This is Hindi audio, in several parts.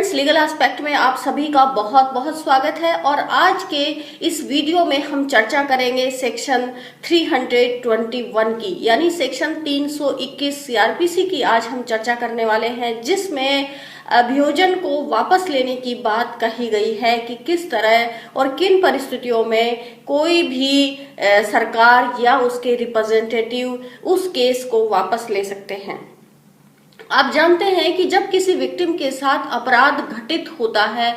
फ्रेंड्स, लीगल एस्पेक्ट में आप सभी का बहुत बहुत स्वागत है। और आज के इस वीडियो में हम चर्चा करेंगे सेक्शन 321 की, यानी सेक्शन 321 सीआरपीसी की आज हम चर्चा करने वाले हैं, जिसमें अभियोजन को वापस लेने की बात कही गई है कि किस तरह और किन परिस्थितियों में कोई भी सरकार या उसके रिप्रेजेंटेटिव उस केस को वापस ले सकते हैं। आप जानते हैं कि जब किसी विक्टिम के साथ अपराध घटित होता है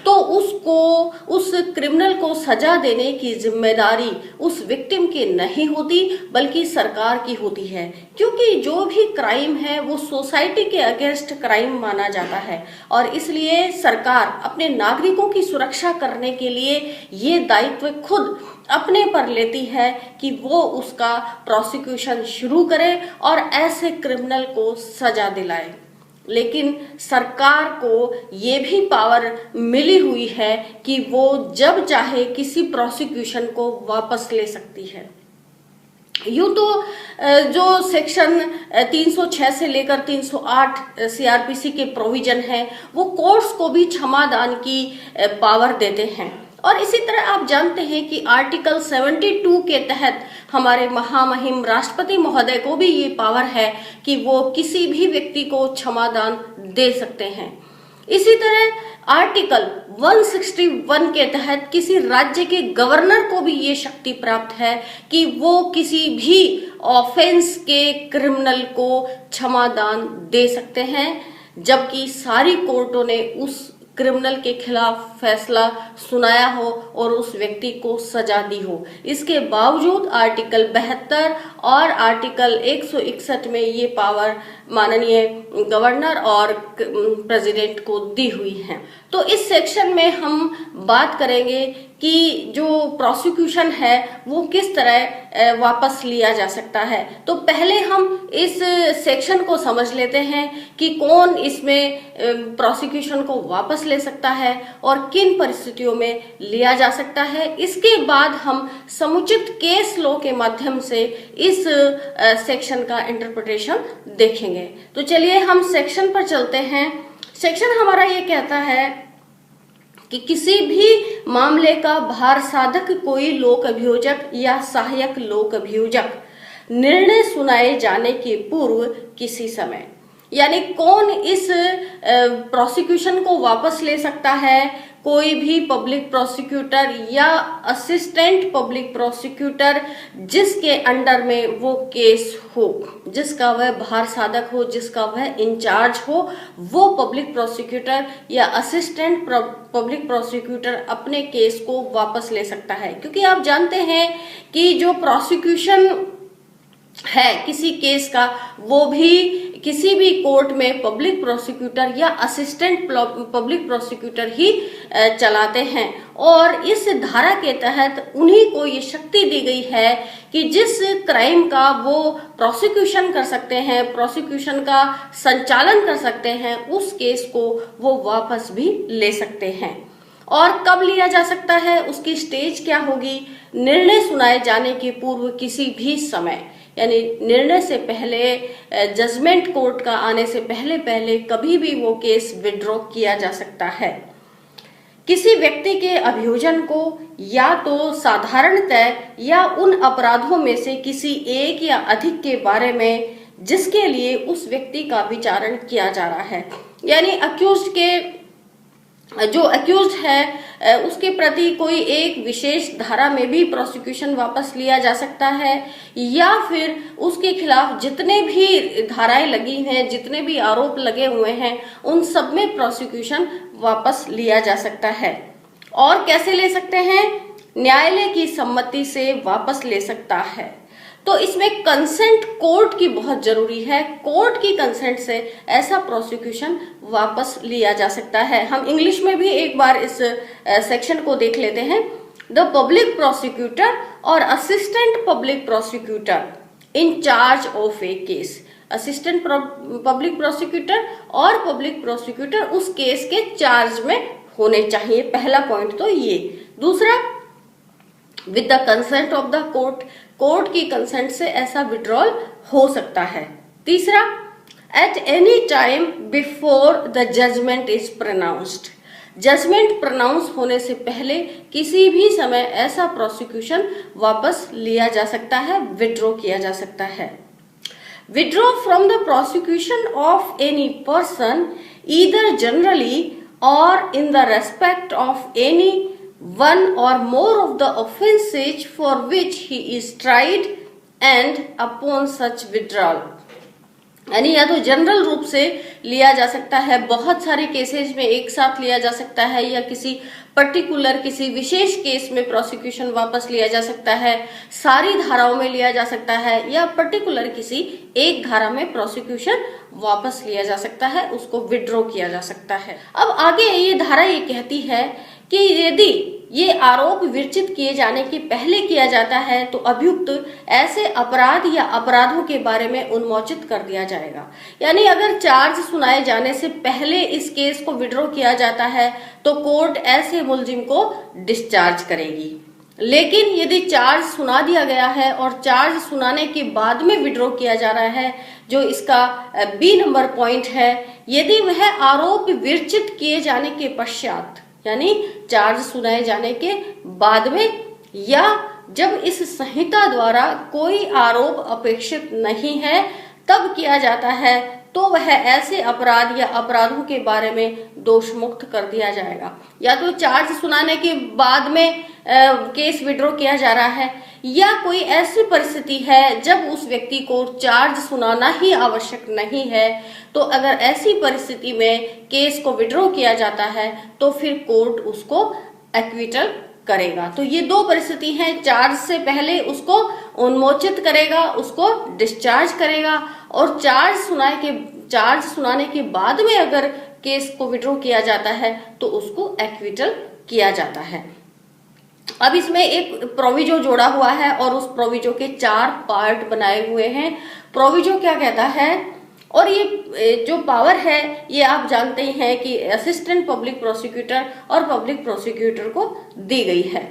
तो उसको, उस क्रिमिनल को सजा देने की जिम्मेदारी उस विक्टिम की नहीं होती बल्कि सरकार की होती है, क्योंकि जो भी क्राइम है वो सोसाइटी के अगेंस्ट क्राइम माना जाता है और इसलिए सरकार अपने नागरिकों की सुरक्षा करने के लिए ये दायित्व खुद अपने पर लेती है कि वो उसका प्रोसिक्यूशन शुरू करे और ऐसे क्रिमिनल को सजा दिलाए। लेकिन सरकार को ये भी पावर मिली हुई है कि वो जब चाहे किसी प्रोसिक्यूशन को वापस ले सकती है। यूं तो जो सेक्शन 306 से लेकर 308 सीआरपीसी के प्रोविजन है वो कोर्ट्स को भी क्षमादान की पावर देते हैं। और इसी तरह आप जानते हैं कि आर्टिकल 72 के तहत हमारे महामहिम राष्ट्रपति महोदय को भी ये पावर है कि वो किसी भी व्यक्ति को क्षमादान दे सकते हैं। इसी तरह आर्टिकल 161 के तहत किसी राज्य के गवर्नर को भी ये शक्ति प्राप्त है कि वो किसी भी ऑफेंस के क्रिमिनल को क्षमादान दे सकते हैं, जबकि सारी कोर्टों ने उस क्रिमिनल के खिलाफ फैसला सुनाया हो और उस व्यक्ति को सजा दी हो। इसके बावजूद आर्टिकल 72 और आर्टिकल 161 में ये पावर माननीय गवर्नर और प्रेसिडेंट को दी हुई है। तो इस सेक्शन में हम बात करेंगे कि जो प्रोसिक्यूशन है वो किस तरह वापस लिया जा सकता है। तो पहले हम इस सेक्शन को समझ लेते हैं कि कौन इसमें प्रोसिक्यूशन को वापस ले सकता है और किन परिस्थितियों में लिया जा सकता है। इसके बाद हम समुचित केस लॉ के माध्यम से इस सेक्शन का इंटरप्रिटेशन देखेंगे। तो चलिए हम सेक्शन पर चलते हैं। सेक्शन हमारा ये कहता है कि किसी भी मामले का भार साधक कोई लोक अभियोजक या सहायक लोक अभियोजक निर्णय सुनाए जाने के पूर्व किसी समय, यानी कौन इस प्रोसिक्यूशन को वापस ले सकता है। कोई भी पब्लिक प्रोसिक्यूटर या असिस्टेंट पब्लिक प्रोसिक्यूटर जिसके अंडर में वो केस हो, जिसका वह भार साधक हो, जिसका वह इंचार्ज हो, वो पब्लिक प्रोसिक्यूटर या असिस्टेंट पब्लिक प्रोसिक्यूटर अपने केस को वापस ले सकता है। क्योंकि आप जानते हैं कि जो प्रोसिक्यूशन है किसी केस का वो भी किसी भी कोर्ट में पब्लिक प्रोसिक्यूटर या असिस्टेंट पब्लिक प्रोसिक्यूटर ही चलाते हैं और इस धारा के तहत उन्हीं को ये शक्ति दी गई है कि जिस क्राइम का वो प्रोसिक्यूशन कर सकते हैं, प्रोसिक्यूशन का संचालन कर सकते हैं, उस केस को वो वापस भी ले सकते हैं। और कब लिया जा सकता है, उसकी स्टेज क्या होगी। निर्णय सुनाए जाने के पूर्व किसी भी समय, यानी निर्णय से पहले, जजमेंट कोर्ट का आने से पहले कभी भी वो केस विड्रॉ किया जा सकता है। किसी व्यक्ति के अभियोजन को या तो साधारणतः या उन अपराधों में से किसी एक या अधिक के बारे में जिसके लिए उस व्यक्ति का विचारण किया जा रहा है, यानी अक्यूज्ड के जो अक्यूज्ड है उसके प्रति कोई एक विशेष धारा में भी प्रोसिक्यूशन वापस लिया जा सकता है, या फिर उसके खिलाफ जितने भी धाराएं लगी हैं, जितने भी आरोप लगे हुए हैं, उन सब में प्रोसिक्यूशन वापस लिया जा सकता है। और कैसे ले सकते हैं, न्यायालय की सम्मति से वापस ले सकता है। तो इसमें कंसेंट कोर्ट की बहुत जरूरी है। कोर्ट की कंसेंट से ऐसा प्रोसिक्यूशन वापस लिया जा सकता है। हम इंग्लिश में भी एक बार इस सेक्शन को देख लेते हैं। द पब्लिक प्रोसिक्यूटर और assistant public prosecutor in charge of A case. Assistant public prosecutor और पब्लिक प्रोसिक्यूटर उस केस के चार्ज में होने चाहिए। पहला पॉइंट तो ये। दूसरा, with the consent of the court की कंसेंट से ऐसा विड्रॉल हो सकता है। तीसरा, at any time before the judgment is pronounced. Judgment pronounce होने से पहले किसी भी समय ऐसा प्रोसिक्यूशन वापस लिया जा सकता है, विड्रॉ किया जा सकता है। Withdraw from the prosecution of any person either generally or in the respect of any one or more of the offences for which he is tried and upon such withdrawal, यानी या तो जनरल रूप से लिया जा सकता है, बहुत सारे केसेस में एक साथ लिया जा सकता है, या किसी पर्टिकुलर किसी विशेष केस में प्रोसिक्यूशन वापस लिया जा सकता है, सारी धाराओं में लिया जा सकता है, या पर्टिकुलर किसी एक धारा में प्रोसिक्यूशन वापस लिया जा सकता है, उसको विड्रॉ किया जा सकता है। अब आगे ये धारा ये कहती है कि यदि ये आरोप विरचित किए जाने के पहले किया जाता है तो अभियुक्त ऐसे अपराध या अपराधों के बारे में उन्मोचित कर दिया जाएगा। यानी अगर चार्ज सुनाए जाने से पहले इस केस को विड्रॉ किया जाता है तो कोर्ट ऐसे मुलजिम को डिस्चार्ज करेगी। लेकिन यदि चार्ज सुना दिया गया है और चार्ज सुनाने के बाद में विड्रॉ किया जा रहा है, जो इसका बी नंबर पॉइंट है, यदि वह आरोप विरचित किए जाने के पश्चात, यानी चार्ज सुनाए जाने के बाद में, या जब इस संहिता द्वारा कोई आरोप अपेक्षित नहीं है तब किया जाता है, तो वह ऐसे अपराध या अपराधों के बारे में दोष मुक्त कर दिया जाएगा। या तो चार्ज सुनाने के बाद में केस विड्रॉ किया जा रहा है, या कोई ऐसी परिस्थिति है जब उस व्यक्ति को चार्ज सुनाना ही आवश्यक नहीं है, तो अगर ऐसी परिस्थिति में केस को विड्रॉ किया जाता है तो फिर कोर्ट उसको एक्विटल करेगा। तो ये दो परिस्थिति हैं, चार्ज से पहले उसको उन्मोचित करेगा, उसको डिस्चार्ज करेगा, और चार्ज सुनाने के बाद में अगर केस को विड्रॉ किया जाता है तो उसको एक्विटल किया जाता है। अब इसमें एक प्रोविजो जोड़ा हुआ है और उस प्रोविजो के 4 पार्ट बनाए हुए हैं। प्रोविजो क्या कहता है, और ये जो पावर है ये आप जानते ही हैं कि असिस्टेंट पब्लिक प्रोसिक्यूटर और पब्लिक प्रोसिक्यूटर को दी गई है।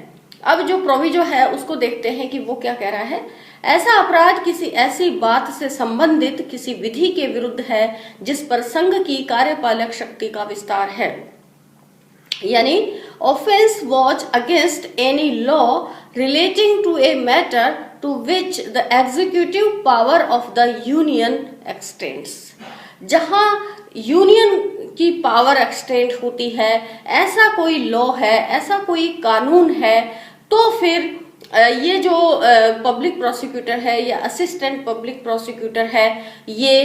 अब जो प्रोविजो है उसको देखते हैं कि वो क्या कह रहा है। ऐसा अपराध किसी ऐसी बात से संबंधित किसी विधि के विरुद्ध है जिस पर संघ की कार्यपालक शक्ति का विस्तार है, यानी offense was against any law relating to a matter to which the executive power of the union extends। जहां यूनियन की पावर एक्सटेंड होती है, ऐसा कोई लॉ है, ऐसा कोई कानून है, तो फिर ये जो पब्लिक प्रोसिक्यूटर है या असिस्टेंट पब्लिक प्रोसिक्यूटर है, ये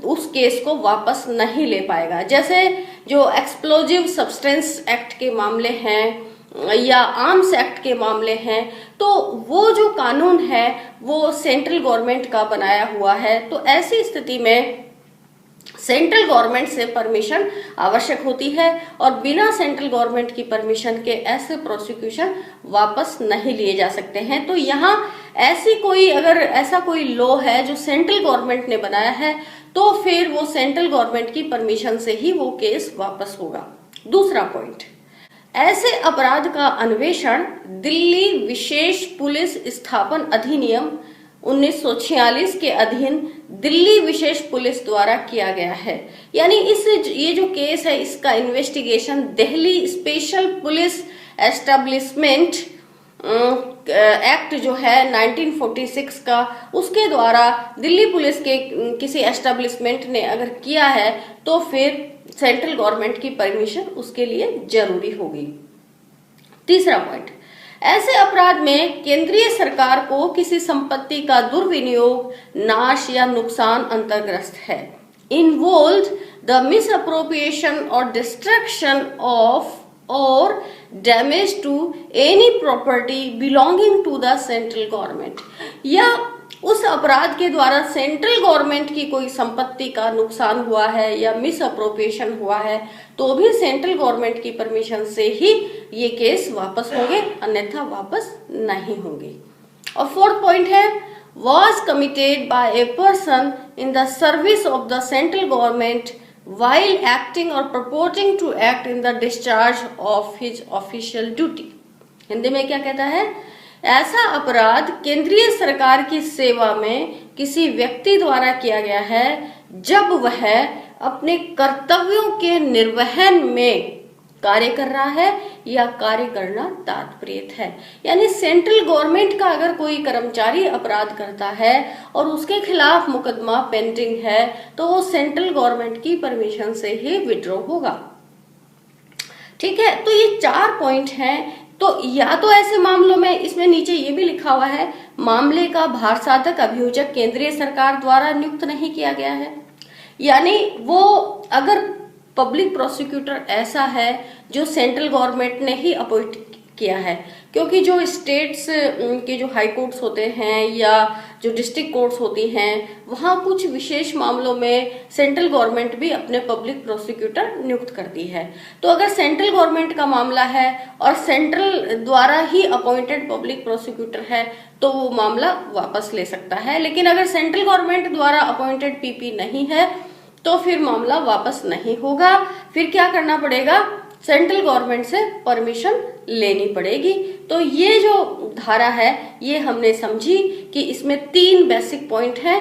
उस केस को वापस नहीं ले पाएगा। जैसे जो एक्सप्लोजिव सब्सटेंस एक्ट के मामले हैं या आर्म्स एक्ट के मामले हैं, तो वो जो कानून है वो सेंट्रल गवर्नमेंट का बनाया हुआ है। तो ऐसी स्थिति में सेंट्रल गवर्नमेंट से परमिशन आवश्यक होती है, और बिना सेंट्रल गवर्नमेंट की परमिशन के ऐसे प्रोसिक्यूशन वापस नहीं लिए जा सकते हैं। तो यहाँ अगर ऐसा कोई लॉ है जो सेंट्रल गवर्नमेंट ने बनाया है, तो फिर वो सेंट्रल गवर्नमेंट की परमिशन से ही वो केस वापस होगा। दूसरा पॉइंट, ऐसे अपराध का अन्वेषण दिल्ली विशेष पुलिस स्थापन अधिनियम 1946 के अधीन दिल्ली विशेष पुलिस द्वारा किया गया है। यानी ये जो केस है इसका investigation Delhi special police establishment act जो है 1946 का, उसके द्वारा दिल्ली पुलिस के किसी एस्टेब्लिशमेंट ने अगर किया है तो फिर सेंट्रल गवर्नमेंट की परमिशन उसके लिए जरूरी होगी। तीसरा पॉइंट, ऐसे अपराध में केंद्रीय सरकार को किसी संपत्ति का दुर्विनियोग, नाश या नुकसान अंतर्ग्रस्त है। इन्वॉल्व द मिसअप्रोप्रिएशन और डिस्ट्रक्शन ऑफ और damage to any property belonging to the central government, या उस अपराध के द्वारा सेंट्रल गवर्नमेंट की कोई संपत्ति का नुकसान हुआ है या मिस अप्रोप्रिएशन हुआ है, तो भी सेंट्रल गवर्नमेंट की परमिशन से ही ये केस वापस होंगे, अन्यथा वापस नहीं होंगे। और फोर्थ पॉइंट है, was committed by a person in the service of the central government while acting or purporting to act in the discharge of his official duty। Hindi में क्या कहता है, ऐसा अपराध केंद्रीय सरकार की सेवा में किसी व्यक्ति द्वारा किया गया है जब वह अपने कर्तव्यों के निर्वहन में कार्य कर रहा है या कार्य करना तात्पर्य है। यानी सेंट्रल गवर्नमेंट का अगर कोई कर्मचारी अपराध करता है और उसके खिलाफ मुकदमा पेंडिंग है तो वो सेंट्रल गवर्नमेंट की परमिशन से ही विड्रॉ होगा। ठीक है, तो ये 4 पॉइंट हैं। तो या तो ऐसे मामलों में, इसमें नीचे ये भी लिखा हुआ है, मामले का भारसाधक अभियोजक केंद्रीय सरकार द्वारा नियुक्त नहीं किया गया है। यानी वो अगर पब्लिक प्रोसिक्यूटर ऐसा है जो सेंट्रल गवर्नमेंट ने ही अपॉइंट किया है, क्योंकि जो स्टेट्स के जो हाई कोर्ट्स होते हैं या जो डिस्ट्रिक्ट कोर्ट्स होती हैं वहां कुछ विशेष मामलों में सेंट्रल गवर्नमेंट भी अपने पब्लिक प्रोसिक्यूटर नियुक्त करती है। तो अगर सेंट्रल गवर्नमेंट का मामला है और सेंट्रल द्वारा ही अपॉइंटेड पब्लिक प्रोसिक्यूटर है तो वो मामला वापस ले सकता है। लेकिन अगर सेंट्रल गवर्नमेंट द्वारा अपॉइंटेड पीपी नहीं है तो फिर मामला वापस नहीं होगा। फिर क्या करना पड़ेगा, सेंट्रल गवर्नमेंट से परमिशन लेनी पड़ेगी। तो ये जो धारा है ये हमने समझी कि इसमें 3 बेसिक पॉइंट हैं।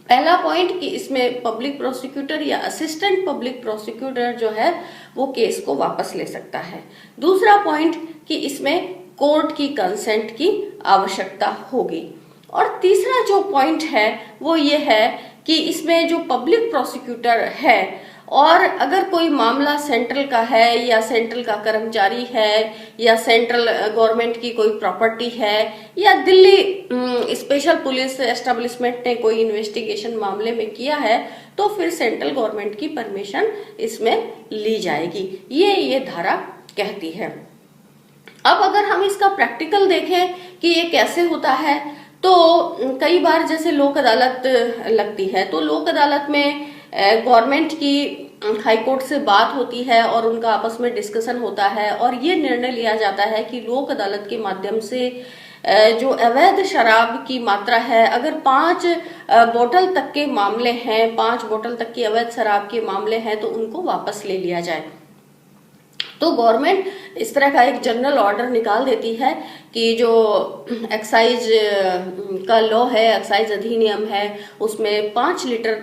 पहला पॉइंट कि इसमें पब्लिक प्रोसिक्यूटर या असिस्टेंट पब्लिक प्रोसिक्यूटर जो है वो केस को वापस ले सकता है। दूसरा पॉइंट कि इसमें कोर्ट की कंसेंट की आवश्यकता होगी। और तीसरा जो पॉइंट है वो ये है कि इसमें जो पब्लिक प्रोसिक्यूटर है और अगर कोई मामला सेंट्रल का है या सेंट्रल का कर्मचारी है या सेंट्रल गवर्नमेंट की कोई प्रॉपर्टी है या दिल्ली स्पेशल पुलिस एस्टेब्लिशमेंट ने कोई इन्वेस्टिगेशन मामले में किया है तो फिर सेंट्रल गवर्नमेंट की परमिशन इसमें ली जाएगी, ये धारा कहती है। अब अगर हम इसका प्रैक्टिकल देखें कि ये कैसे होता है, तो कई बार जैसे लोक अदालत लगती है तो लोक अदालत में गवर्नमेंट की हाई कोर्ट से बात होती है और उनका आपस में डिस्कशन होता है और ये निर्णय लिया जाता है कि लोक अदालत के माध्यम से जो अवैध शराब की मात्रा है, अगर 5 बोतल तक के मामले हैं, 5 बोतल तक की अवैध शराब के मामले हैं तो उनको वापस ले लिया जाए। तो गवर्नमेंट इस तरह का एक जनरल ऑर्डर निकाल देती है कि जो एक्साइज का लॉ है, एक्साइज अधिनियम है, उसमें 5 लीटर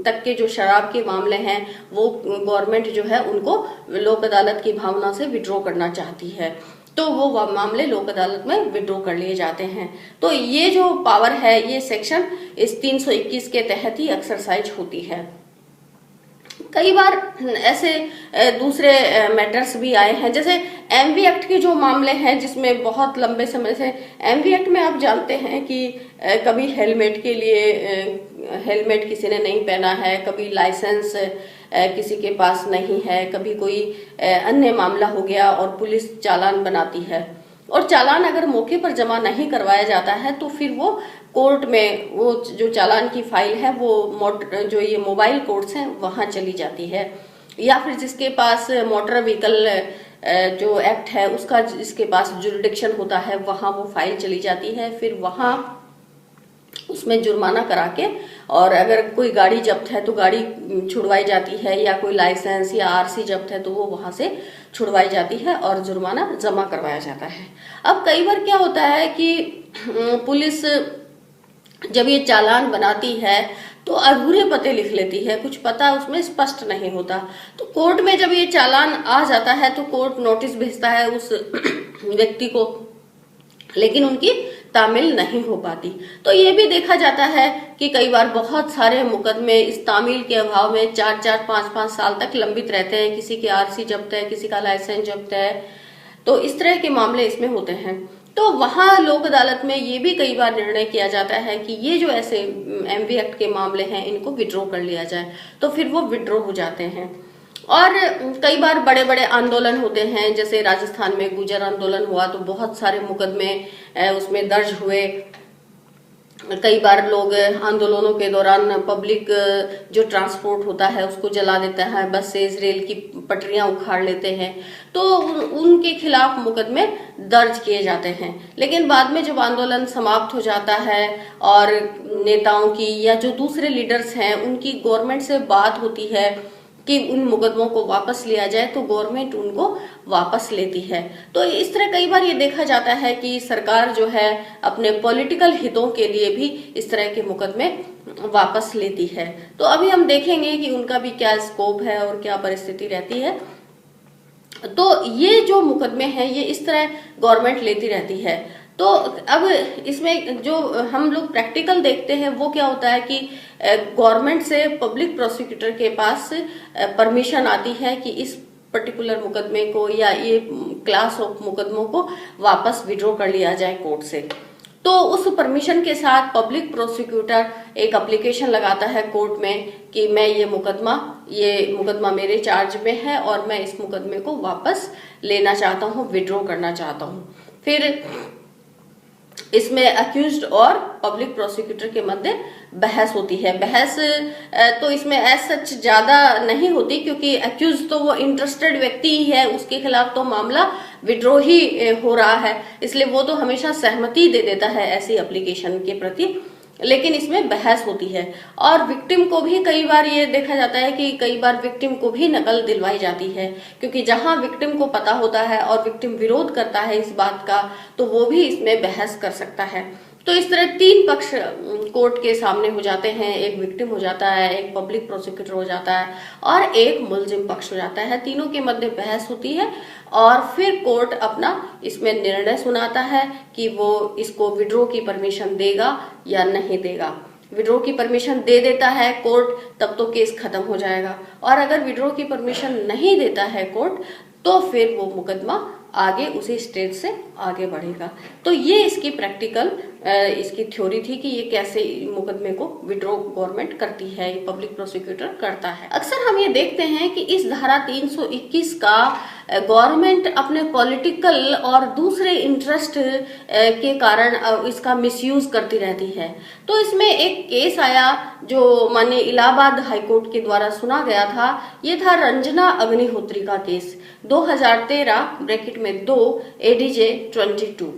तक के जो शराब के मामले हैं वो गवर्नमेंट जो है उनको लोक अदालत की भावना से विड्रॉ करना चाहती है, तो वो मामले लोक अदालत में विड्रॉ कर लिए जाते हैं। तो ये जो पावर है ये सेक्शन इस 321 के तहत ही एक्सरसाइज होती है। कई बार ऐसे दूसरे मैटर्स भी आए हैं, जैसे एमवी एक्ट के जो मामले हैं जिसमें बहुत लंबे समय से एमवी एक्ट में आप जानते हैं कि कभी हेलमेट के लिए हेलमेट किसी ने नहीं पहना है, कभी लाइसेंस किसी के पास नहीं है, कभी कोई अन्य मामला हो गया और पुलिस चालान बनाती है और चालान अगर मौके पर जमा नहीं करवाया जाता है तो फिर वो कोर्ट में वो जो चालान की फाइल है वो जो ये मोबाइल कोर्ट्स हैं वहां चली जाती है, या फिर जिसके पास मोटर व्हीकल जो एक्ट है उसका जिसके पास जुरिडिक्शन होता है वहां वो फाइल चली जाती है। फिर वहां उसमें जुर्माना करा के और अगर कोई गाड़ी जब्त है तो गाड़ी छुड़वाई जाती है, या कोई लाइसेंस या आरसी जब्त है तो वो वहां से छुड़वाई जाती है और जुर्माना जमा करवाया जाता है। अब कई बार क्या होता है कि पुलिस जब ये चालान बनाती है तो अधूरे पते लिख लेती है, कुछ पता उसमें स्पष्ट नहीं होता, तो कोर्ट में जब ये चालान आ जाता है तो कोर्ट नोटिस भेजता है उस व्यक्ति को, लेकिन उनकी तामील नहीं हो पाती। तो ये भी देखा जाता है कि कई बार बहुत सारे मुकदमे इस तामील के अभाव में 4-4, 5-5 साल तक लंबित रहते हैं, किसी के आरसी जब्त है, किसी का लाइसेंस जब्त है, तो इस तरह के मामले इसमें होते हैं। तो वहां लोक अदालत में ये भी कई बार निर्णय किया जाता है कि ये जो ऐसे एमवी एक्ट के मामले हैं इनको विड्रॉ कर लिया जाए, तो फिर वो विड्रॉ हो जाते हैं। और कई बार बड़े बड़े आंदोलन होते हैं, जैसे राजस्थान में गुर्जर आंदोलन हुआ तो बहुत सारे मुकदमे उसमें दर्ज हुए। कई बार लोग आंदोलनों के दौरान पब्लिक जो ट्रांसपोर्ट होता है उसको जला देता है, बसेस रेल की पटरियां उखाड़ लेते हैं, तो उनके खिलाफ मुकदमे दर्ज किए जाते हैं। लेकिन बाद में जब आंदोलन समाप्त हो जाता है और नेताओं की या जो दूसरे लीडर्स हैं उनकी गवर्नमेंट से बात होती है कि उन मुकदमों को वापस लिया जाए, तो गवर्नमेंट उनको वापस लेती है। तो इस तरह कई बार ये देखा जाता है कि सरकार जो है अपने पॉलिटिकल हितों के लिए भी इस तरह के मुकदमे वापस लेती है। तो अभी हम देखेंगे कि उनका भी क्या स्कोप है और क्या परिस्थिति रहती है। तो ये जो मुकदमे हैं ये इस तरह गवर्नमेंट लेती रहती है। तो अब इसमें जो हम लोग प्रैक्टिकल देखते हैं वो क्या होता है कि गवर्नमेंट से पब्लिक प्रोसिक्यूटर के पास परमिशन आती है कि इस पर्टिकुलर मुकदमे को या ये क्लास ऑफ मुकदमों को वापस विड्रॉ कर लिया जाए कोर्ट से। तो उस परमिशन के साथ पब्लिक प्रोसिक्यूटर एक एप्लीकेशन लगाता है कोर्ट में कि मैं ये मुकदमा मेरे चार्ज में है और मैं इस मुकदमे को वापस लेना चाहता हूँ, विड्रॉ करना चाहता हूँ। फिर इसमें अक्यूज्ड और पब्लिक प्रोसिक्यूटर के मध्य बहस होती है। बहस तो इसमें एज सच ज्यादा नहीं होती, क्योंकि अक्यूज तो वो इंटरेस्टेड व्यक्ति ही है, उसके खिलाफ तो मामला विड्रॉ ही हो रहा है, इसलिए वो तो हमेशा सहमति दे देता है ऐसी एप्लीकेशन के प्रति। लेकिन इसमें बहस होती है और विक्टिम को भी कई बार ये देखा जाता है कि कई बार विक्टिम को भी नकल दिलवाई जाती है, क्योंकि जहां विक्टिम को पता होता है और विक्टिम विरोध करता है इस बात का, तो वो भी इसमें बहस कर सकता है। तो इस तरह तीन पक्ष कोर्ट के सामने हो जाते हैं, एक विक्टिम हो जाता है, एक पब्लिक प्रोसिक्यूटर हो जाता है और एक मुलजिम पक्ष हो जाता है। तीनों के मध्य बहस होती है और फिर कोर्ट अपना इसमें निर्णय सुनाता है कि वो इसको विड्रॉ की परमिशन देगा या नहीं देगा। विड्रॉ की परमिशन दे देता है कोर्ट तब तो केस खत्म हो जाएगा, और अगर विड्रॉ की परमिशन नहीं देता है कोर्ट तो फिर वो मुकदमा आगे उसी स्टेज से आगे बढ़ेगा। तो ये इसकी प्रैक्टिकल इसकी थ्योरी थी कि ये कैसे मुकदमे को विड्रॉ गवर्नमेंट करती है, पब्लिक प्रोसिक्यूटर करता है। अक्सर हम ये देखते हैं कि इस धारा 321 का गवर्नमेंट अपने पॉलिटिकल और दूसरे इंटरेस्ट के कारण इसका मिसयूज करती रहती है। तो इसमें एक केस आया जो माननीय इलाहाबाद हाईकोर्ट के द्वारा सुना गया था। ये था रंजना अग्निहोत्री का केस 2013 ब्रैकेट में 2 ADJ 22।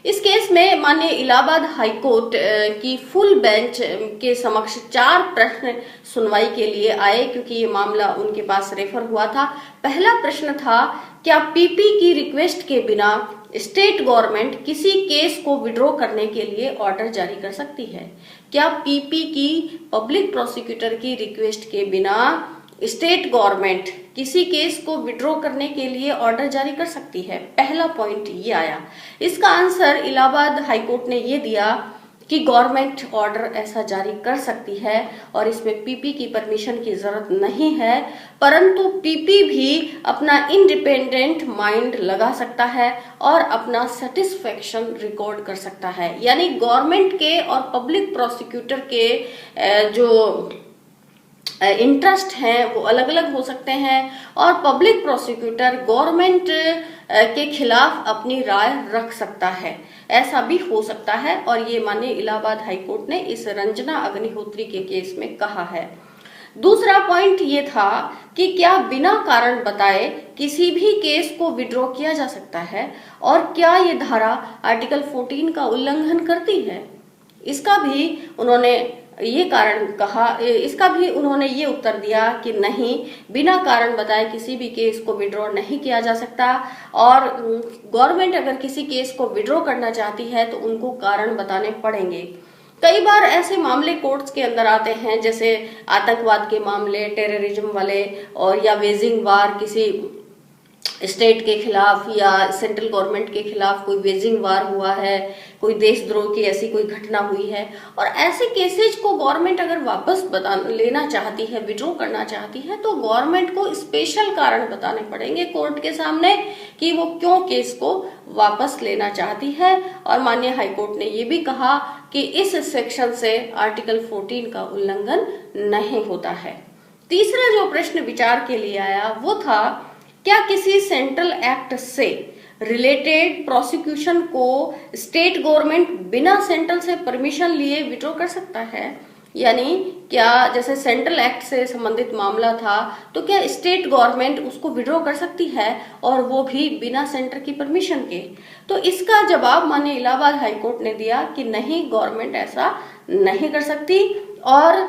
इस केस में माननीय इलाहाबाद हाईकोर्ट की फुल बेंच के समक्ष 4 प्रश्न सुनवाई के लिए आए, क्योंकि ये मामला उनके पास रेफर हुआ था। पहला प्रश्न था, क्या पीपी की रिक्वेस्ट के बिना स्टेट गवर्नमेंट किसी केस को विड्रॉ करने के लिए ऑर्डर जारी कर सकती है? क्या पीपी की पब्लिक प्रोसिक्यूटर की रिक्वेस्ट के बिना स्टेट गवर्नमेंट किसी केस को विड्रॉ करने के लिए ऑर्डर जारी कर सकती है? पहला पॉइंट ये आया। इसका आंसर इलाहाबाद हाईकोर्ट ने ये दिया कि गवर्नमेंट ऑर्डर ऐसा जारी कर सकती है और इसमें पीपी की परमिशन की जरूरत नहीं है, परंतु पीपी भी अपना इंडिपेंडेंट माइंड लगा सकता है और अपना सेटिस्फेक्शन रिकॉर्ड कर सकता है। यानी गवर्नमेंट के और पब्लिक प्रोसिक्यूटर के जो इंटरेस्ट हैं वो अलग अलग हो सकते हैं और पब्लिक प्रोसिक्यूटर गवर्नमेंट के खिलाफ अपनी राय रख सकता है, ऐसा भी हो सकता है। और ये माननीय इलाहाबाद हाईकोर्ट ने इस रंजना अग्निहोत्री के केस में कहा है। दूसरा पॉइंट ये था कि क्या बिना कारण बताए किसी भी केस को विड्रॉ किया जा सकता है और क्या ये धारा आर्टिकल 14 का उल्लंघन करती है? इसका भी उन्होंने ये कारण कहा, इसका भी उन्होंने ये उत्तर दिया कि नहीं, बिना कारण बताए किसी भी केस को विड्रॉ नहीं किया जा सकता और गवर्नमेंट अगर किसी केस को विड्रॉ करना चाहती है तो उनको कारण बताने पड़ेंगे। कई बार ऐसे मामले कोर्ट्स के अंदर आते हैं, जैसे आतंकवाद के मामले, टेररिज्म वाले, और या वेजिंग वार, किसी स्टेट के खिलाफ या सेंट्रल गवर्नमेंट के खिलाफ कोई वेजिंग वार हुआ है, कोई देशद्रोह की ऐसी कोई घटना हुई है, और ऐसे केसेज को गवर्नमेंट अगर वापस लेना चाहती है, विड्रॉ करना चाहती है, तो गवर्नमेंट को स्पेशल कारण बताने पड़ेंगे कोर्ट के सामने कि वो क्यों केस को वापस लेना चाहती है। और माननीय हाईकोर्ट ने ये भी कहा कि इस सेक्शन से आर्टिकल 14 का उल्लंघन नहीं होता है। तीसरा जो प्रश्न विचार के लिए आया वो था, क्या किसी सेंट्रल एक्ट से रिलेटेड प्रोसिक्यूशन को स्टेट गवर्नमेंट बिना सेंट्रल से परमिशन लिए विड्रॉ कर सकता है? यानी क्या जैसे सेंट्रल एक्ट से संबंधित मामला था तो क्या स्टेट गवर्नमेंट उसको विड्रॉ कर सकती है और वो भी बिना सेंटर की परमिशन के? तो इसका जवाब माननीय इलाहाबाद हाईकोर्ट ने दिया कि नहीं, गवर्नमेंट ऐसा नहीं कर सकती और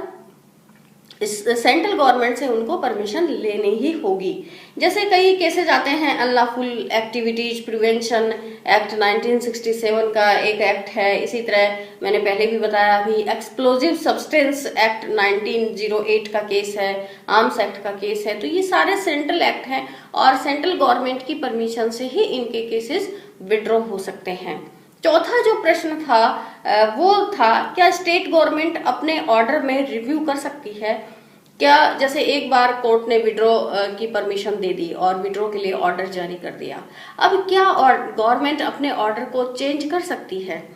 इस सेंट्रल गवर्नमेंट से उनको परमिशन लेनी ही होगी। जैसे कई केसेस आते हैं, अनलॉफुल एक्टिविटीज प्रिवेंशन एक्ट 1967 का एक एक्ट है। इसी तरह मैंने पहले भी बताया, अभी एक्सप्लोजिव सब्सटेंस एक्ट 1908 का केस है, आर्म्स एक्ट का केस है। तो ये सारे सेंट्रल एक्ट हैं और सेंट्रल गवर्नमेंट की परमिशन से ही इनके केसेस विड्रॉ हो सकते हैं। चौथा जो प्रश्न था वो था, क्या स्टेट गवर्नमेंट अपने ऑर्डर में रिव्यू कर सकती है? क्या जैसे एक बार कोर्ट ने विड्रॉ की परमिशन दे दी और विड्रॉ के लिए ऑर्डर जारी कर दिया, अब क्या गवर्नमेंट अपने ऑर्डर को चेंज कर सकती है?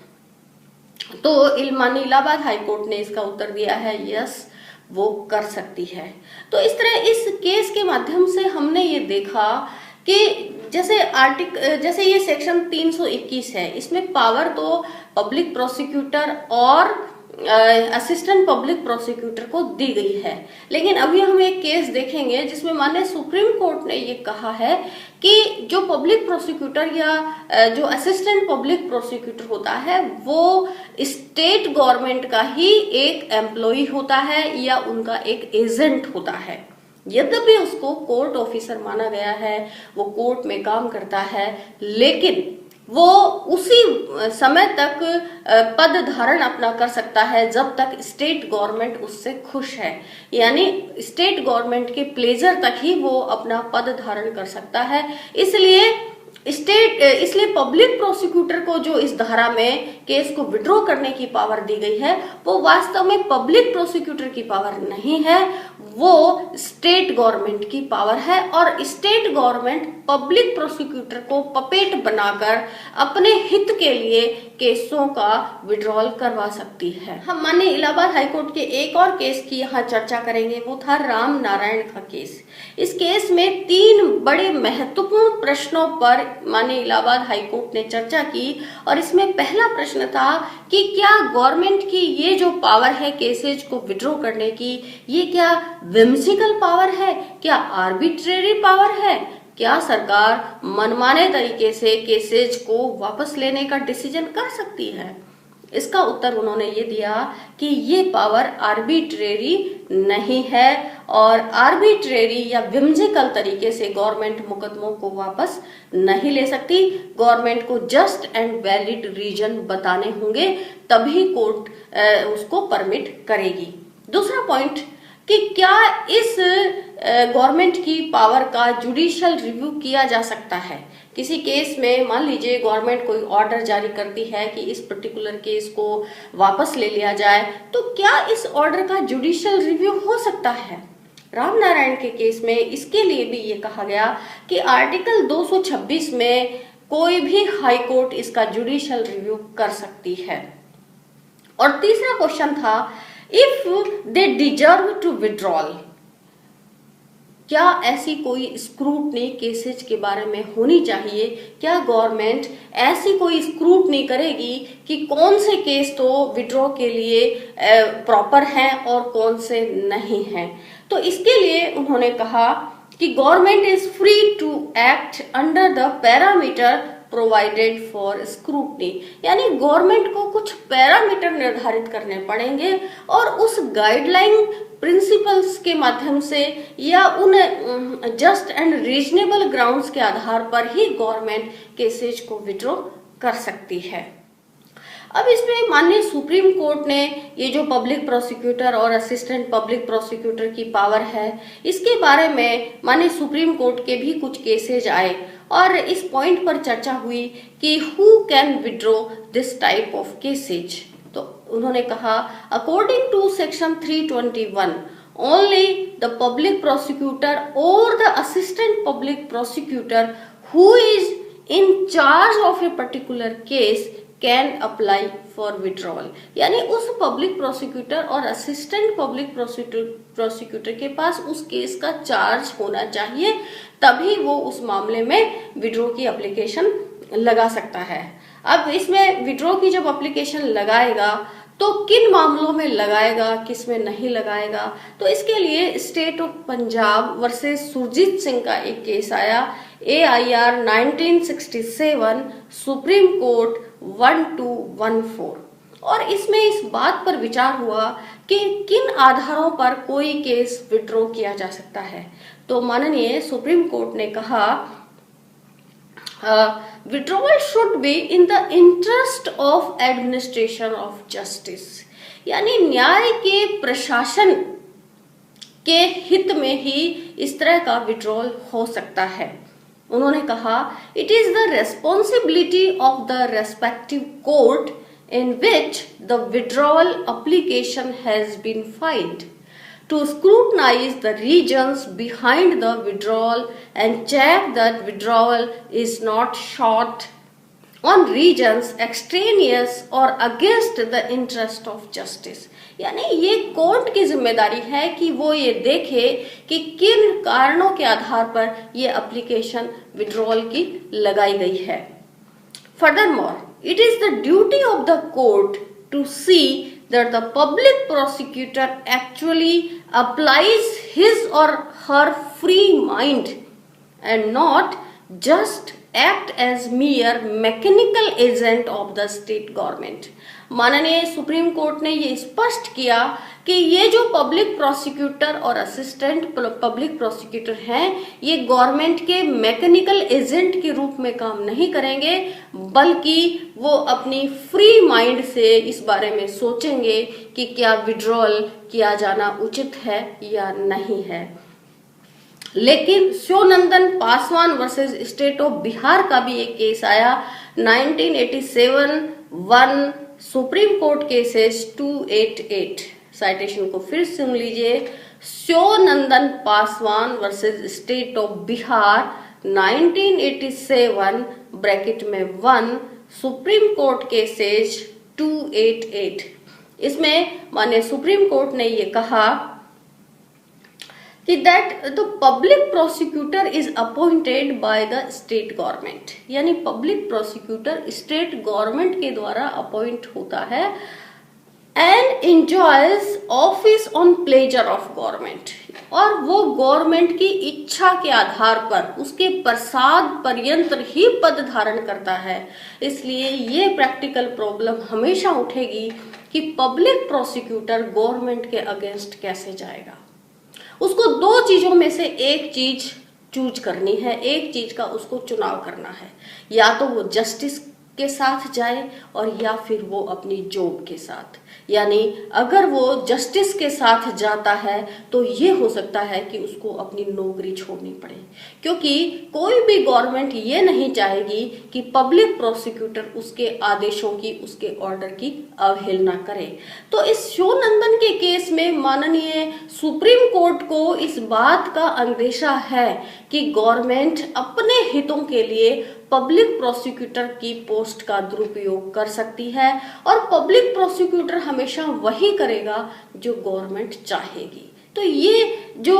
तो माननीय इलाहाबाद हाई कोर्ट ने इसका उत्तर दिया है, यस, वो कर सकती है। तो इस तरह इस केस के माध्यम से हमने ये देखा कि जैसे ये सेक्शन 321 है, इसमें पावर तो पब्लिक प्रोसिक्यूटर और असिस्टेंट पब्लिक प्रोसिक्यूटर को दी गई है। लेकिन अभी हम एक केस देखेंगे जिसमें माननीय सुप्रीम कोर्ट ने ये कहा है कि जो पब्लिक प्रोसिक्यूटर या जो असिस्टेंट पब्लिक प्रोसिक्यूटर होता है वो स्टेट गवर्नमेंट का ही एक एम्प्लॉय होता है या उनका एक एजेंट होता है। यद्यपि उसको कोर्ट ऑफिसर माना गया है, वो कोर्ट में काम करता है, लेकिन वो उसी समय तक पद धारण अपना कर सकता है जब तक स्टेट गवर्नमेंट उससे खुश है। यानी स्टेट गवर्नमेंट के प्लेजर तक ही वो अपना पद धारण कर सकता है। इसलिए पब्लिक प्रोसिक्यूटर को जो इस धारा में केस को विड्रॉ करने की पावर दी गई है वो वास्तव में पब्लिक प्रोसिक्यूटर की पावर नहीं है, वो स्टेट गवर्नमेंट की पावर है। और स्टेट गवर्नमेंट पब्लिक प्रोसिक्यूटर को पपेट बनाकर अपने हित के लिए केसों का विड्रॉल करवा सकती है। हम माननीय इलाहाबाद हाईकोर्ट के एक और केस की यहाँ चर्चा करेंगे, वो था राम नारायण का केस। इस केस में 3 बड़े महत्वपूर्ण प्रश्नों पर माननीय इलाहाबाद हाईकोर्ट ने चर्चा की और इसमें पहला प्रश्न था कि क्या गवर्नमेंट की ये जो पावर है केसेज को विड्रॉ करने की, ये क्या विम्सिकल पावर है, क्या आर्बिट्रेरी पावर है, क्या सरकार मनमाने तरीके से केसेज को वापस लेने का डिसीजन कर सकती है? इसका उत्तर उन्होंने ये दिया कि ये पावर आर्बिट्रेरी नहीं है और आर्बिट्रेरी या विम्सिकल तरीके से गवर्नमेंट मुकदमों को वापस नहीं ले सकती। गवर्नमेंट को जस्ट एंड वैलिड रीजन बताने होंगे, तभी कोर्ट उसको परमिट करेगी। दूसरा पॉइंट कि क्या इस गवर्नमेंट की पावर का जुडिशियल रिव्यू किया जा सकता है। किसी केस में मान लीजिए गवर्नमेंट कोई ऑर्डर जारी करती है कि इस पर्टिकुलर केस को वापस ले लिया जाए, तो क्या इस ऑर्डर का जुडिशियल रिव्यू हो सकता है? राम नारायण के केस में इसके लिए भी ये कहा गया कि आर्टिकल 226 में कोई भी हाई कोर्ट इसका जुडिशियल रिव्यू कर सकती है। और तीसरा क्वेश्चन था, if they deserve to withdrawal, क्या ऐसी कोई स्क्रूटनी केसेज के बारे में होनी चाहिए? क्या गवर्नमेंट ऐसी कोई स्क्रूटनी करेगी कि कौन से केस तो विड्रॉ के लिए प्रॉपर हैं और कौन से नहीं हैं? तो इसके लिए उन्होंने कहा कि government is free to act under the parameter provided for scrutiny, यानी गवर्नमेंट को कुछ पैरामीटर निर्धारित करने पड़ेंगे और उस गाइडलाइन प्रिंसिपल्स के माध्यम से या उन जस्ट एंड रीजनेबल ग्राउंड्स के आधार पर ही गवर्नमेंट केसेज को विड्रॉ कर सकती है। अब इसमें माननीय सुप्रीम कोर्ट ने ये जो पब्लिक प्रोसिक्यूटर और असिस्टेंट पब्लिक प्रोसिक्यूटर की पावर है, इसके बारे में माननीय सुप्रीम कोर्ट के भी कुछ केसेज आए और इस पॉइंट पर चर्चा हुई कि who can withdraw this type of cases. तो उन्होंने कहा, according to section 321 only the public prosecutor और the assistant public prosecutor who is in charge of a particular case can apply for withdrawal, यानी उस पब्लिक प्रोसिक्यूटर और असिस्टेंट पब्लिक प्रोसिक्यूटर के पास उस केस का चार्ज होना चाहिए, तभी वो उस मामले में विड्रॉ की एप्लीकेशन लगा सकता है। अब इसमें विड्रॉ की जब एप्लीकेशन लगाएगा तो किन मामलों में लगाएगा, किस में नहीं लगाएगा, तो इसके लिए state of Punjab versus Surjeet Singh का एक केस आया, AIR 1967 सुप्रीम कोर्ट 1214। और इसमें इस बात पर विचार हुआ कि किन आधारों पर कोई केस विड्रॉ किया जा सकता है। तो माननीय सुप्रीम कोर्ट ने कहा withdrawal should be in the interest of administration of justice, यानी न्याय के प्रशासन के हित में ही इस तरह का विड्रॉल हो सकता है। उन्होंने कहा it is the responsibility of the respective court in which the withdrawal application has been filed to scrutinize the reasons behind the withdrawal and check that withdrawal is not sought on reasons extraneous or against the interest of justice। यानी ये कोर्ट की जिम्मेदारी है कि वो ये देखे कि किन कारणों के आधार पर ये एप्लीकेशन विड्रॉल की लगाई गई है। Furthermore, it is the duty of the court to see that the public prosecutor actually applies his or her free mind and not just act as mere mechanical agent of the state government। माननीय सुप्रीम कोर्ट ने ये स्पष्ट किया कि ये जो पब्लिक प्रोसिक्यूटर और असिस्टेंट पब्लिक प्रोसिक्यूटर हैं, ये गवर्नमेंट के मैकेनिकल एजेंट के रूप में काम नहीं करेंगे, बल्कि वो अपनी फ्री माइंड से इस बारे में सोचेंगे कि क्या विड्रॉल किया जाना उचित है या नहीं है। लेकिन Shivnandan Paswan versus state of Bihar का भी एक केस आया 1987 1 सुप्रीम कोर्ट केसेस 288। साइटेशन को फिर सुन लीजिए, Shivnandan Paswan versus state of Bihar 1987 bracket में 1 सुप्रीम कोर्ट केसेस 288। इसमें माननीय सुप्रीम कोर्ट ने ये कहा कि that the public prosecutor is appointed by the state government, यानी पब्लिक प्रोसिक्यूटर स्टेट गवर्नमेंट के द्वारा अपॉइंट होता है and enjoys office on pleasure of government, और वो गवर्नमेंट की इच्छा के आधार पर उसके प्रसाद पर्यंत ही पद धारण करता है। इसलिए ये प्रैक्टिकल प्रॉब्लम हमेशा उठेगी कि पब्लिक प्रोसिक्यूटर गवर्नमेंट के अगेंस्ट कैसे जाएगा। उसको दो चीजों में से एक चीज चूज करनी है, एक चीज का उसको चुनाव करना है, या तो वो जस्टिस के साथ जाए और या फिर वो अपनी जॉब के साथ। यानी अगर वो जस्टिस के साथ जाता है तो ये हो सकता है कि उसको अपनी नौकरी छोड़नी पड़े, क्योंकि कोई भी गवर्नमेंट ये नहीं चाहेगी कि पब्लिक प्रोसिक्यूटर उसके आदेशों की, उसके ऑर्डर की अवहेलना करे। तो इस शिवनंदन के केस में माननीय सुप्रीम कोर्ट को इस बात का अंदेशा है कि गवर्नमेंट अपने हितों के लिए पब्लिक प्रोसिक्यूटर की पोस्ट का दुरुपयोग कर सकती है, और पब्लिक प्रोसिक्यूटर हमेशा वही करेगा जो गवर्नमेंट चाहेगी। तो ये जो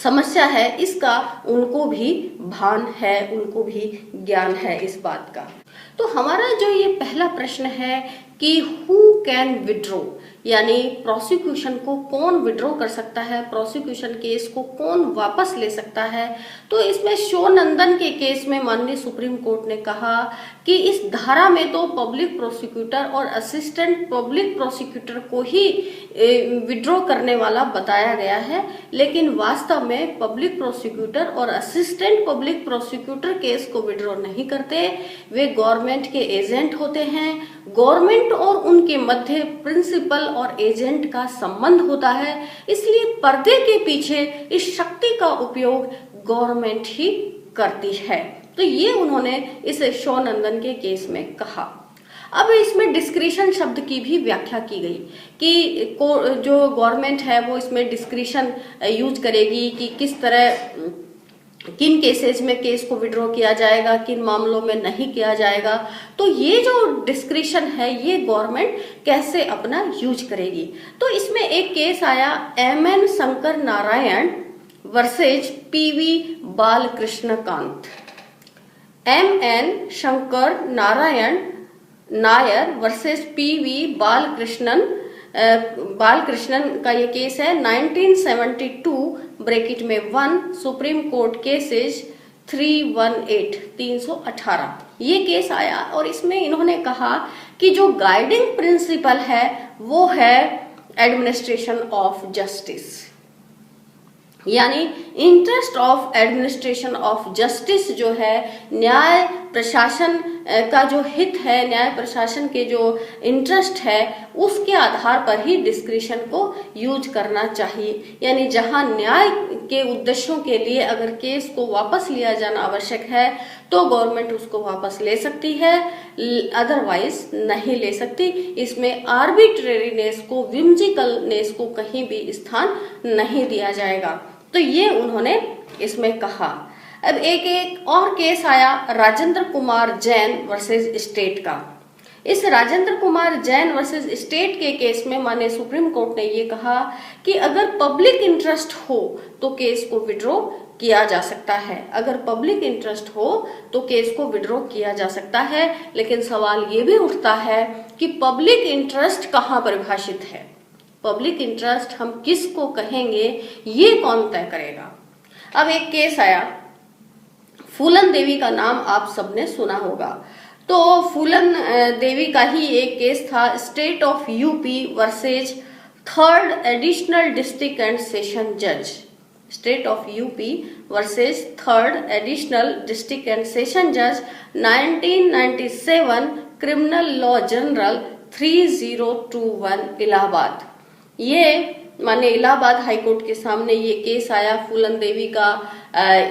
समस्या है इसका उनको भी भान है, उनको भी ज्ञान है इस बात का। तो हमारा जो ये पहला प्रश्न है कि हु कैन विड्रॉ, यानी प्रोसिक्यूशन को कौन विड्रॉ कर सकता है, प्रोसिक्यूशन केस को कौन वापस ले सकता है। तो इसमें शिवनंदन के केस में माननीय सुप्रीम कोर्ट ने कहा कि इस धारा में तो पब्लिक प्रोसिक्यूटर और असिस्टेंट पब्लिक प्रोसिक्यूटर को ही विड्रॉ करने वाला बताया गया है, लेकिन वास्तव में पब्लिक प्रोसिक्यूटर और असिस्टेंट पब्लिक प्रोसिक्यूटर केस को विड्रॉ नहीं करते, वे गवर्नमेंट के एजेंट होते हैं। गवर्नमेंट और उनके मध्य प्रिंसिपल और एजेंट का संबंध होता है, इसलिए पर्दे के पीछे इस शक्ति का उपयोग गवर्नमेंट ही करती है। तो ये उन्होंने इस शिवनंदन के केस में कहा। अब इसमें डिस्क्रिशन शब्द की भी व्याख्या की गई कि जो गवर्नमेंट है वो इसमें डिस्क्रिशन यूज करेगी कि किस तरह, किन केसेस में केस को विड्रॉ किया जाएगा, किन मामलों में नहीं किया जाएगा। तो ये जो डिस्क्रिशन है ये गवर्नमेंट कैसे अपना यूज करेगी। तो इसमें एक केस आया MN Shankar Narayan versus PV बालकृष्णकांत। MN Shankar Narayan Nair versus PV Balakrishnan का ये केस है 1972 ब्रैकेट में 1 सुप्रीम कोर्ट केसेस 318 ये केस आया और इसमें इन्होंने कहा कि जो गाइडिंग प्रिंसिपल है वो है एडमिनिस्ट्रेशन ऑफ जस्टिस, यानी interest of administration of justice जो है, न्याय प्रशासन का जो हित है, न्याय प्रशासन के जो इंटरेस्ट है, उसके आधार पर ही डिस्क्रिशन को यूज करना चाहिए। यानी जहां न्याय के उद्देश्यों के लिए अगर केस को वापस लिया जाना आवश्यक है तो गवर्नमेंट उसको वापस ले सकती है, अदरवाइज नहीं ले सकती। इसमें आर्बिट्रेरीनेस को, विम्जिकलनेस को कहीं भी स्थान नहीं दिया जाएगा। तो ये उन्होंने इसमें कहा। अब एक और केस आया राजेंद्र कुमार जैन वर्सेस स्टेट का। इस राजेंद्र कुमार जैन वर्सेस स्टेट के केस में माननीय सुप्रीम कोर्ट ने ये कहा कि अगर पब्लिक इंटरेस्ट हो तो केस को विड्रॉ किया जा सकता है। अगर पब्लिक इंटरेस्ट हो तो केस को विड्रॉ किया जा सकता है, लेकिन सवाल ये भी उठता है कि पब्लिक इंटरेस्ट कहाँ परिभाषित है, पब्लिक इंटरेस्ट हम किसको कहेंगे, ये कौन तय करेगा। अब एक केस आया, फूलन देवी का नाम आप सबने सुना होगा। तो फूलन देवी का ही एक केस था, state of UP versus 3rd additional district and session जज। State of UP versus 3rd additional district and session जज 1997, क्रिमिनल लॉ जनरल 3021 इलाहाबाद। ये माने इलाहाबाद हाईकोर्ट के सामने ये केस आया फूलन देवी का।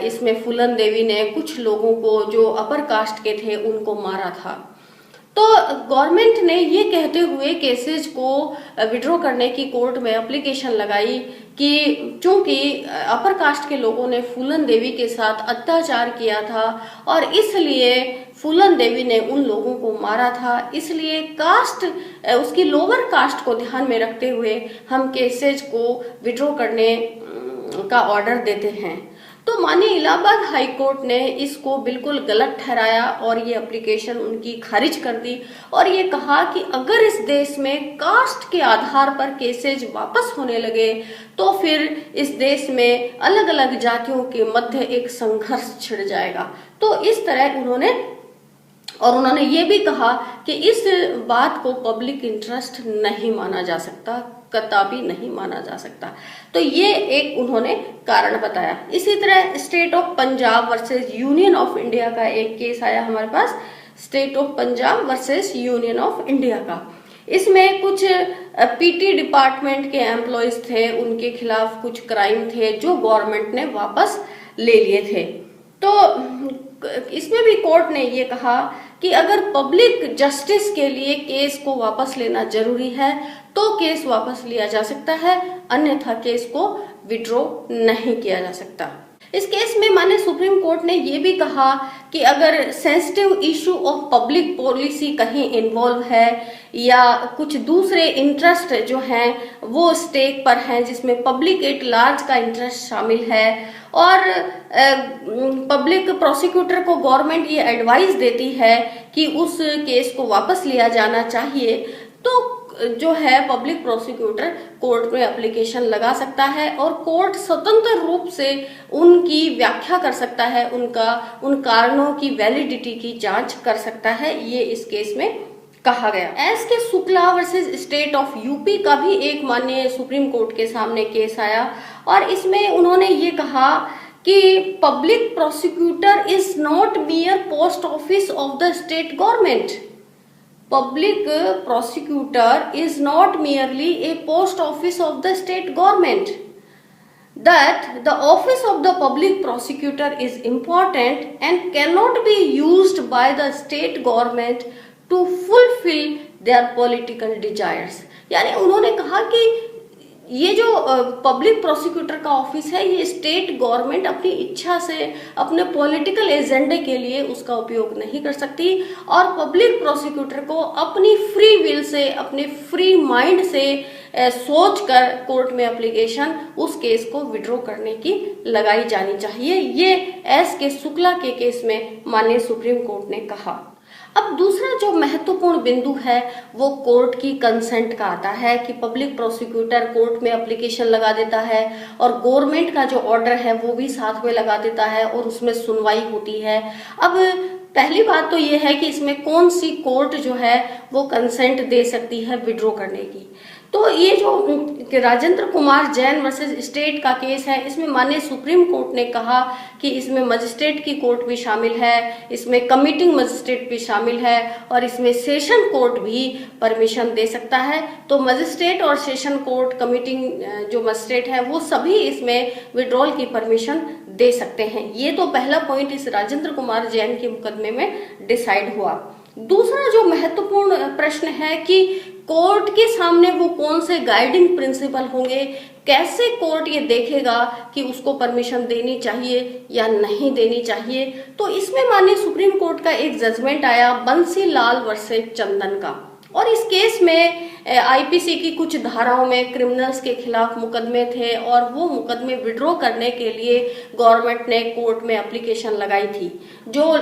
इसमें फूलन देवी ने कुछ लोगों को जो अपर कास्ट के थे उनको मारा था। तो गवर्नमेंट ने ये कहते हुए केसेस को विड्रॉ करने की कोर्ट में एप्लीकेशन लगाई कि चूंकि अपर कास्ट के लोगों ने फूलन देवी के साथ अत्याचार किया था और इसलिए फूलन देवी ने उन लोगों को मारा था, इसलिए कास्ट, उसकी लोअर कास्ट को ध्यान में रखते हुए हम केसेस को विड्रॉ करने का ऑर्डर देते हैं। तो माननीय इलाहाबाद हाई कोर्ट ने इसको बिल्कुल गलत ठहराया और ये एप्लीकेशन उनकी खारिज कर दी और ये कहा कि अगर इस देश में कास्ट के आधार पर केसेज वापस होने लगे तो फिर इस देश में अलग अलग जातियों के मध्य एक संघर्ष छिड़ जाएगा। तो इस तरह उन्होंने ये भी कहा कि इस बात को पब्लिक इंटरेस्ट नहीं माना जा सकता, कतई नहीं माना जा सकता। तो ये एक उन्होंने कारण बताया। इसी तरह state of Punjab versus Union of India का एक केस आया हमारे पास, state of Punjab versus Union of India का। इसमें कुछ पीटी डिपार्टमेंट के एम्प्लॉयज थे, उनके खिलाफ कुछ क्राइम थे जो गवर्नमेंट ने वापस ले लिए थे। तो इसमें भी कोर्ट ने ये कहा कि अगर पब्लिक जस्टिस के लिए केस को वापस लेना जरूरी है तो केस वापस लिया जा सकता है, अन्यथा केस को विड्रॉ नहीं किया जा सकता। इस केस में माननीय सुप्रीम कोर्ट ने ये भी कहा कि अगर sensitive issue of public policy कहीं इन्वॉल्व है या कुछ दूसरे इंटरेस्ट जो हैं वो स्टेक पर हैं, जिसमें पब्लिक एट लार्ज का इंटरेस्ट शामिल है और पब्लिक प्रोसिक्यूटर को गवर्नमेंट ये एडवाइस देती है कि उस केस को वापस लिया जाना चाहिए, तो जो है पब्लिक प्रोसिक्यूटर कोर्ट में एप्लीकेशन लगा सकता है और कोर्ट स्वतंत्र रूप से उनकी व्याख्या कर सकता है, उन कारणों की वैलिडिटी की जांच कर सकता है। ये इस केस में कहा गया। एस के Shukla versus state of UP का भी एक माननीय सुप्रीम कोर्ट के सामने केस आया और इसमें उन्होंने ये कहा कि public prosecutor is not मियर post office of the state government. Public prosecutor is not merely a post office of the state government. That the office of the public prosecutor is important and cannot be used by the state government to fulfill their political desires. यानी उन्होंने कहा कि ये जो पब्लिक प्रोसिक्यूटर का ऑफिस है ये स्टेट गवर्नमेंट अपनी इच्छा से अपने पॉलिटिकल एजेंडे के लिए उसका उपयोग नहीं कर सकती और पब्लिक प्रोसिक्यूटर को अपनी फ्री विल से, अपने फ्री माइंड से सोचकर कोर्ट में एप्लीकेशन उस केस को विड्रॉ करने की लगाई जानी चाहिए। ये एस के शुक्ला के केस में माननीय सुप्रीम कोर्ट ने कहा। अब दूसरा जो महत्वपूर्ण बिंदु है वो कोर्ट की कंसेंट का आता है कि पब्लिक प्रोसिक्यूटर कोर्ट में एप्लीकेशन लगा देता है और गवर्नमेंट का जो ऑर्डर है वो भी साथ में लगा देता है और उसमें सुनवाई होती है। अब पहली बात तो ये है कि इसमें कौन सी कोर्ट जो है वो कंसेंट दे सकती है विड्रॉ करने की। तो ये जो राजेंद्र कुमार जैन वर्सेस स्टेट का केस है, इसमें माननीय सुप्रीम कोर्ट ने कहा कि इसमें मजिस्ट्रेट की कोर्ट भी शामिल है, इसमें कमिटिंग मजिस्ट्रेट भी शामिल है और इसमें सेशन कोर्ट भी परमिशन दे सकता है। तो मजिस्ट्रेट और सेशन कोर्ट कमिटिंग जो मजिस्ट्रेट है वो सभी इसमें विड्रॉल की परमिशन दे सकते हैं। ये तो पहला पॉइंट इस राजेंद्र कुमार जैन के मुकदमे में डिसाइड हुआ। दूसरा जो महत्वपूर्ण प्रश्न है कि कोर्ट के सामने वो कौन से गाइडिंग प्रिंसिपल होंगे, कैसे कोर्ट ये देखेगा कि उसको परमिशन देनी चाहिए या नहीं देनी चाहिए। तो इसमें माननीय सुप्रीम कोर्ट का एक जजमेंट आया बंसी लाल वर्सेस चंदन का, और इस केस में आईपीसी की कुछ धाराओं में क्रिमिनल्स के खिलाफ मुकदमे थे और वो मुकदमे विड्रॉ करने के लिए गवर्नमेंट ने कोर्ट में एप्लीकेशन लगाई थी। जो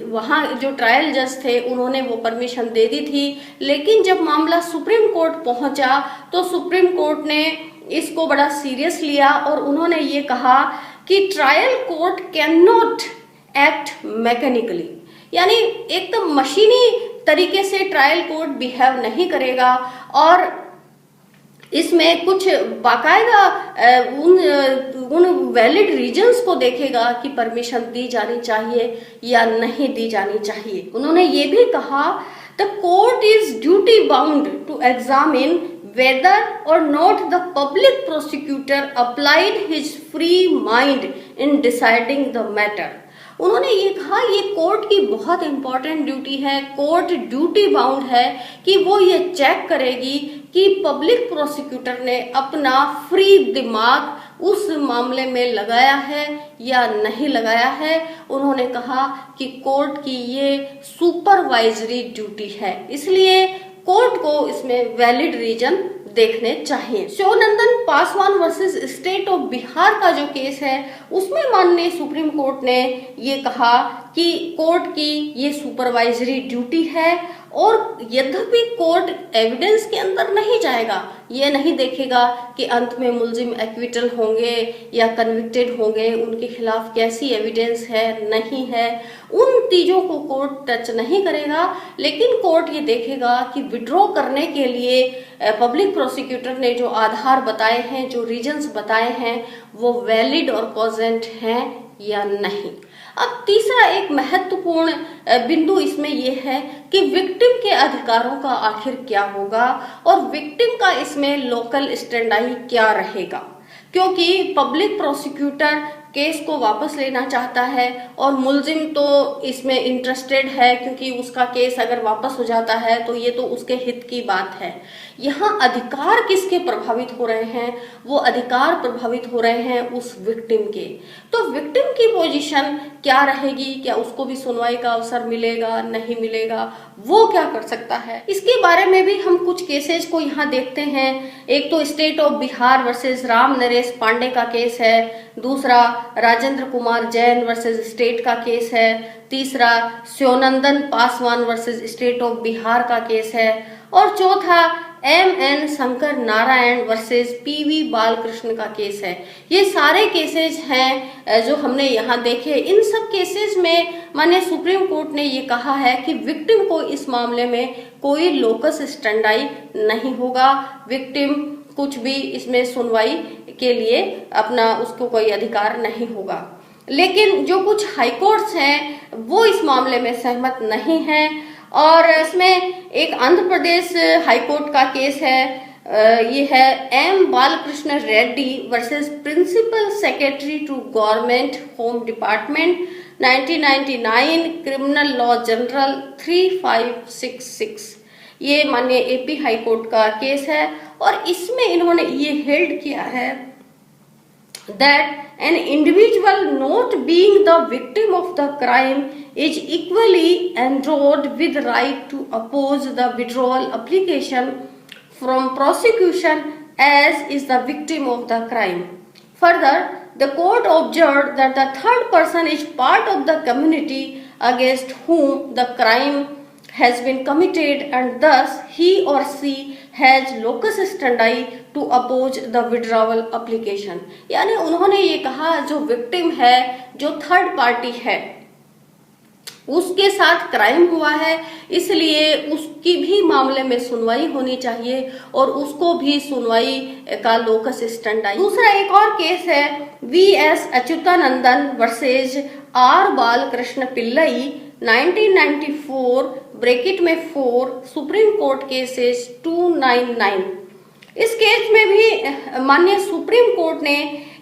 वहाँ जो ट्रायल जज थे उन्होंने वो परमिशन दे दी थी, लेकिन जब मामला सुप्रीम कोर्ट पहुंचा तो सुप्रीम कोर्ट ने इसको बड़ा सीरियस लिया और उन्होंने ये कहा कि trial court can not act mechanically, यानी एकदम मशीनी तरीके से ट्रायल कोर्ट बिहेव नहीं करेगा और इसमें कुछ बाकायदा उन वैलिड रीजंस को देखेगा कि परमिशन दी जानी चाहिए या नहीं दी जानी चाहिए। उन्होंने ये भी कहा the court is duty bound to examine whether or not the public prosecutor applied his free mind in deciding the matter। उन्होंने ये कहा ये कोर्ट की बहुत इंपॉर्टेंट ड्यूटी है, कोर्ट ड्यूटी बाउंड है कि वो ये चेक करेगी कि पब्लिक प्रोसिक्यूटर ने अपना फ्री दिमाग उस मामले में लगाया है या नहीं लगाया है। उन्होंने कहा कि कोर्ट की ये सुपरवाइजरी ड्यूटी है, इसलिए कोर्ट को इसमें वैलिड रीजन देखने चाहिए। Shivnandan Paswan versus state of Bihar का जो केस है उसमें माननीय सुप्रीम कोर्ट ने ये कहा कि कोर्ट की ये सुपरवाइजरी ड्यूटी है और यद्यपि कोर्ट एविडेंस के अंदर नहीं जाएगा, ये नहीं देखेगा कि अंत में मुलजिम एक्विटल होंगे या कन्विक्टेड होंगे, उनके खिलाफ कैसी एविडेंस है नहीं है, उन चीजों को कोर्ट टच नहीं करेगा, लेकिन कोर्ट ये देखेगा कि विड्रॉ करने के लिए पब्लिक प्रोसिक्यूटर ने जो आधार बताए हैं, जो रीजंस बताए हैं, वो वैलिड और कॉजेंट हैं या नहीं। अब तीसरा एक महत्वपूर्ण बिंदु इसमें यह है कि विक्टिम के अधिकारों का आखिर क्या होगा और विक्टिम का इसमें लोकल स्टैंडाई क्या रहेगा, क्योंकि पब्लिक प्रोसिक्यूटर केस को वापस लेना चाहता है और मुलजिम तो इसमें इंटरेस्टेड है क्योंकि उसका केस अगर वापस हो जाता है तो ये तो उसके हित की बात है। यहाँ अधिकार किसके प्रभावित हो रहे हैं? वो अधिकार प्रभावित हो रहे हैं उस विक्टिम के। तो विक्टिम की पोजीशन क्या रहेगी, क्या उसको भी सुनवाई का अवसर मिलेगा नहीं मिलेगा, वो क्या कर सकता है, इसके बारे में भी हम कुछ केसेस को यहाँ देखते हैं। एक तो state of Bihar versus Ram Naresh Pandey का केस है, दूसरा राजेंद्र कुमार जैन वर्सेस स्टेट का केस है, तीसरा Shivnandan Paswan versus state of Bihar का केस है और चौथा M N. Shankar Narayan versus P V. Balakrishna का केस है। ये सारे केसेस हैं जो हमने यहाँ देखे। इन सब केसेस में माननीय सुप्रीम कोर्ट ने ये कहा है कि विक्टिम को इस मामले में कोई लोकस स्टैंडाई नहीं होगा, विक्टिम कुछ भी इसमें सुनवाई के लिए अपना उसको कोई अधिकार नहीं होगा। लेकिन जो कुछ हाईकोर्ट्स हैं वो इस मामले में सहमत नहीं हैं और इसमें एक आंध्र प्रदेश हाईकोर्ट का केस है, ये है M Balakrishna Reddy versus principal secretary to government home department 1999 criminal law general 3566। ये माननीय एपी हाईकोर्ट का केस है और इसमें इन्होंने ये हेल्ड किया है that an individual not being the victim of the crime is equally endowed with right to oppose the withdrawal application from prosecution as is the victim of the crime. Further, the court observed that the third person is part of the community against whom the crime has been committed and thus he or she has locus standi to oppose the withdrawal application। यानी उन्होंने ये कहा जो विक्टिम है, जो थर्ड पार्टी है, उसके साथ क्राइम हुआ है, इसलिए उसकी भी मामले में सुनवाई होनी चाहिए और उसको भी सुनवाई का लोकस स्टैंडाई। दूसरा एक और केस है V S Achuthanandan versus R Balakrishna Pillai 1994 bracket में 4 सुप्रीम कोर्ट केसेस 299। इस केस में भी माननीय सुप्रीम कोर्ट ने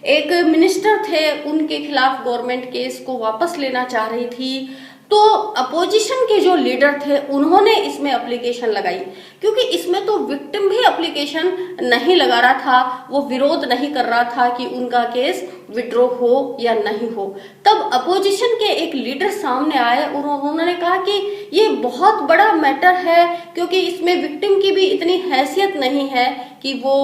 एक मिनिस्टर थे, उनके खिलाफ गवर्नमेंट केस को वापस लेना चाह रही थी, तो अपोजिशन के जो लीडर थे उन्होंने इसमें एप्लीकेशन लगाई, क्योंकि इसमें तो विक्टिम भी एप्लीकेशन नहीं लगा रहा था, वो विरोध नहीं कर रहा था कि उनका केस विड्रॉ हो या नहीं हो। तब अपोजिशन के एक लीडर सामने आए और उन्होंने कहा कि ये बहुत बड़ा मैटर है, क्योंकि इसमें विक्टिम की भी इतनी हैसियत नहीं है कि वो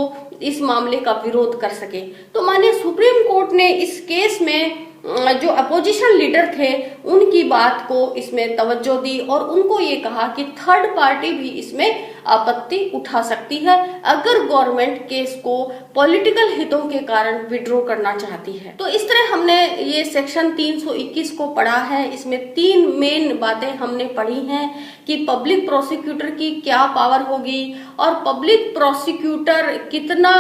इस मामले का विरोध कर सके। तो माननीय सुप्रीम कोर्ट ने इस केस में जो अपोजिशन लीडर थे उनकी बात को इसमें तवज्जो दी और उनको ये कहा कि थर्ड पार्टी भी इसमें आपत्ति उठा सकती है अगर गवर्नमेंट केस को पॉलिटिकल हितों के कारण विड्रॉ करना चाहती है। तो इस तरह हमने ये सेक्शन 321 को पढ़ा है। इसमें 3 मेन बातें हमने पढ़ी हैं कि पब्लिक प्रोसिक्यूटर की क्या पावर होगी और पब्लिक प्रोसिक्यूटर कितना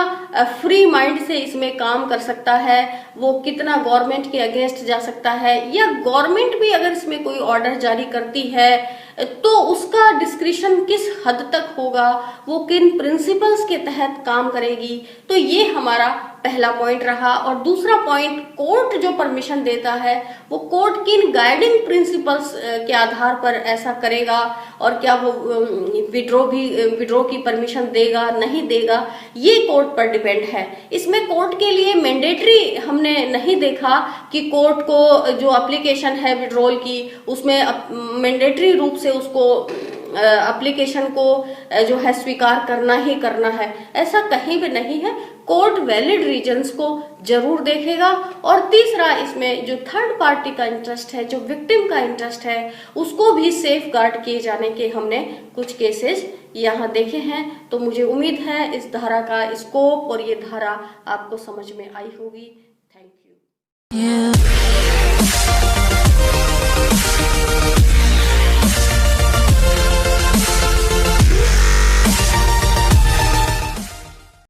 फ्री माइंड से इसमें काम कर सकता है, वो कितना गवर्नमेंट के अगेंस्ट जा सकता है, या गवर्नमेंट भी अगर इसमें कोई ऑर्डर जारी करती है तो उसका डिस्क्रिशन किस हद तक होगा, वो किन प्रिंसिपल्स के तहत काम करेगी। तो ये हमारा पहला पॉइंट रहा। और दूसरा पॉइंट, कोर्ट जो परमिशन देता है वो कोर्ट किन गाइडिंग प्रिंसिपल्स के आधार पर ऐसा करेगा और क्या वो विड्रॉ की परमिशन देगा नहीं देगा, ये कोर्ट पर डिपेंड है। इसमें कोर्ट के लिए मैंडेटरी हमने नहीं देखा कि कोर्ट को जो एप्लीकेशन है विड्रॉल की उसमें मैंडेटरी रूप से उसको एप्लीकेशन को जो है स्वीकार करना ही करना है, ऐसा कहीं भी नहीं है। कोर्ट वैलिड रीजंस को जरूर देखेगा। और तीसरा, इसमें जो थर्ड पार्टी का इंटरेस्ट है, जो विक्टिम का इंटरेस्ट है, उसको भी सेफ गार्ड किए जाने के हमने कुछ केसेस यहाँ देखे हैं। तो मुझे उम्मीद है इस धारा का स्कोप और ये धारा आपको समझ में आई होगी। Thank you.